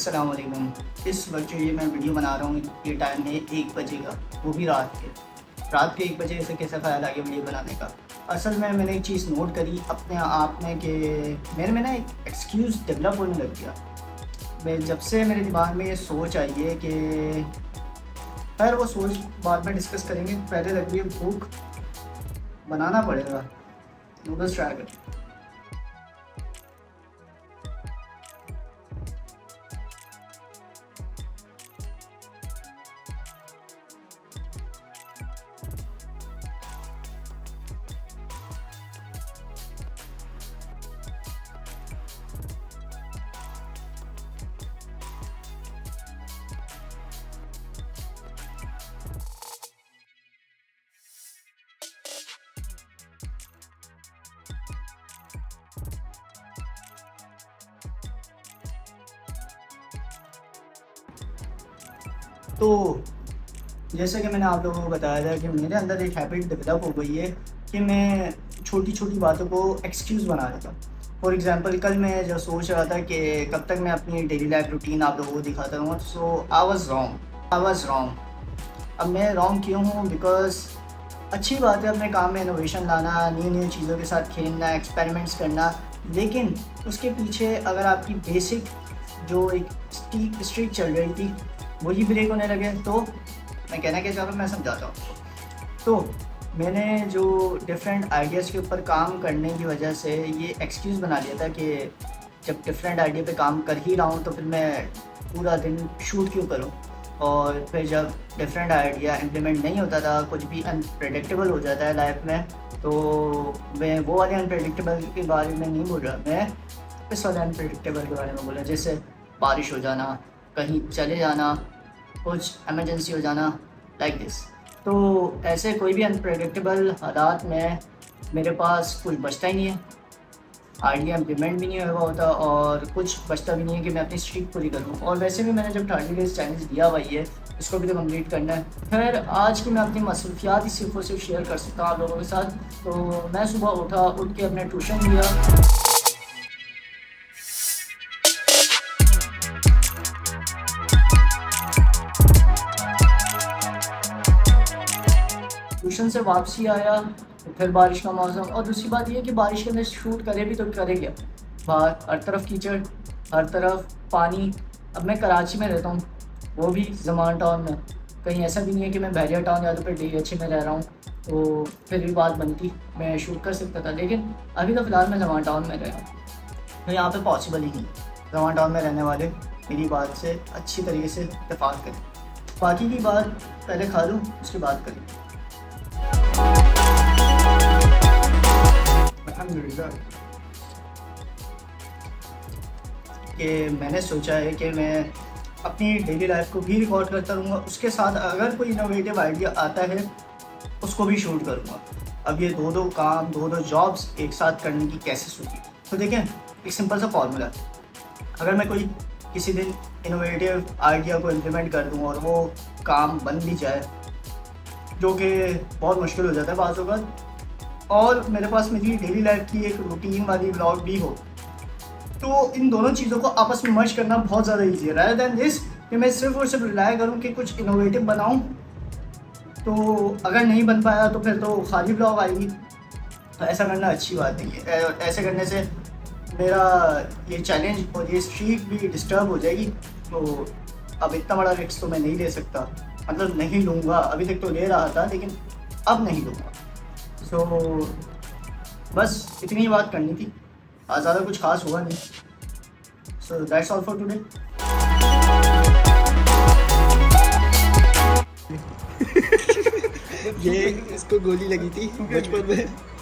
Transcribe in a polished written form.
अस्सलाम वालेकुम। इस वक्त जो ये मैं वीडियो बना रहा हूँ ये टाइम है 1 बजे का, वो भी रात के 1 बजे से कैसा ख्याल आ गया वीडियो बनाने का। असल में मैंने एक चीज़ नोट करी अपने आप में कि मेरे में ना एक एक्सक्यूज़ डेवलप होने लग गया। मैं जब से मेरे दिमाग में ये सोच आई है कि खैर वो सोच बाद में डिस्कस करेंगे, पहले लग रही है भूख, बनाना पड़ेगा नूडल्स ट्राई कर। तो जैसे कि मैंने आप लोगों को बताया था कि मेरे अंदर एक हैबिट डेवलप हो गई है कि मैं छोटी छोटी बातों को एक्सक्यूज़ बना लेता हूँ। फॉर एग्ज़ाम्पल कल मैं जो सोच रहा था कि कब तक मैं अपनी डेली लाइफ रूटीन आप लोगों को दिखाता रहूँगा, सो आई वाज़ रॉन्ग। अब मैं रॉन्ग क्यों हूँ? बिकॉज़ अच्छी बात है अपने काम में इनोवेशन लाना, नई चीज़ों के साथ खेलना, एक्सपेरिमेंट्स करना, लेकिन उसके पीछे अगर आपकी बेसिक जो एक स्ट्रीक चल रही थी वही ब्रेक होने लगे तो मैं कहना क्या चाह रहा हूँ मैं समझाता हूँ। तो मैंने जो डिफरेंट आइडियाज़ के ऊपर काम करने की वजह से ये एक्सक्यूज़ बना लिया था कि जब डिफरेंट आइडिया पे काम कर ही रहा हूँ तो फिर मैं पूरा दिन शूट क्यों करूँ। और फिर जब डिफरेंट आइडिया इम्प्लीमेंट नहीं होता था, कुछ भी अनप्रेडिक्टेबल हो जाता है लाइफ में, तो मैं वो वाले अनप्रेडिक्टेबल के बारे में नहीं बोल रहा, मैं इस वाले अनप्रेडिक्टेबल के बारे में बोल रहा, जैसे बारिश हो जाना, कहीं चले जाना, कुछ इमरजेंसी हो जाना, लाइक दिस। तो ऐसे कोई भी अनप्रेडिक्टेबल हालात में मेरे पास कुछ बचता ही नहीं है, आइडिया इम्प्लीमेंट भी नहीं हुआ होता और कुछ बचता भी नहीं है कि मैं अपनी स्ट्रीक पूरी करूँ। और वैसे भी मैंने जब 30 डेज़ चैलेंज दिया हुआ है इसको भी तो कंप्लीट करना है। खैर आज की मैं अपनी मसरूफियात ही सिर्फ और सिर्फ शेयर कर सकता हूँ आप लोगों के साथ। तो मैं सुबह उठ के अपने ट्यूशन दिया। ट्यूशन से वापसी आया तो फिर बारिश का मौसम, और दूसरी बात ये कि बारिश के अंदर शूट करे भी तो करे क्या, बाहर हर तरफ कीचड़, हर तरफ पानी। अब मैं कराची में रहता हूँ, वो भी ज़मान टाउन में, कहीं ऐसा भी नहीं है कि मैं बहरिया टाउन या तो फिर DH में रह रहा हूँ, तो फिर भी बात बनती, मैं शूट कर सकता था। लेकिन अभी तो फ़िलहाल मैं ज़मान टाउन में रह रहा हूँ, तो यहाँ पर पॉसिबल ही नहीं। ज़मान टाउन में रहने वाले मेरी बात से अच्छी तरीके से इत्तेफाक करें। बाकी की बात पहले खा लूँ उसके बाद करें। कि मैंने सोचा है कि मैं अपनी डेली लाइफ को भी रिकॉर्ड करता रहूँगा, उसके साथ अगर कोई इनोवेटिव आइडिया आता है उसको भी शूट करूँगा। अब ये दो काम, दो जॉब्स एक साथ करने की कैसे सोची? तो देखें, एक सिंपल सा फॉर्मूला, अगर मैं कोई किसी दिन इनोवेटिव आइडिया को इम्प्लीमेंट कर दूँ और वो काम बन भी जाए, जो कि बहुत मुश्किल हो जाता है बाज़ वक़्त, और मेरे पास मेरी डेली लाइफ की एक रूटीन वाली व्लॉग भी हो, तो इन दोनों चीज़ों को आपस में मर्ज करना बहुत ज़्यादा ईजी है, रादर दैन दिस कि मैं सिर्फ और सिर्फ रिलाय करूँ कि कुछ इनोवेटिव बनाऊँ। तो अगर नहीं बन पाया तो फिर तो खाली व्लॉग आएगी, तो ऐसा करना अच्छी बात नहीं है। ऐसे करने से मेरा ये चैलेंज और ये स्ट्रीक भी डिस्टर्ब हो जाएगी। तो अब इतना बड़ा रिस्क तो मैं नहीं ले सकता, मतलब नहीं लूँगा। अभी तक तो ले रहा था लेकिन अब नहीं लूँगा। सो बस इतनी ही बात करनी थी, ज़्यादा कुछ खास हुआ नहीं। So that's all for today. ये इसको गोली लगी थी बचपन में।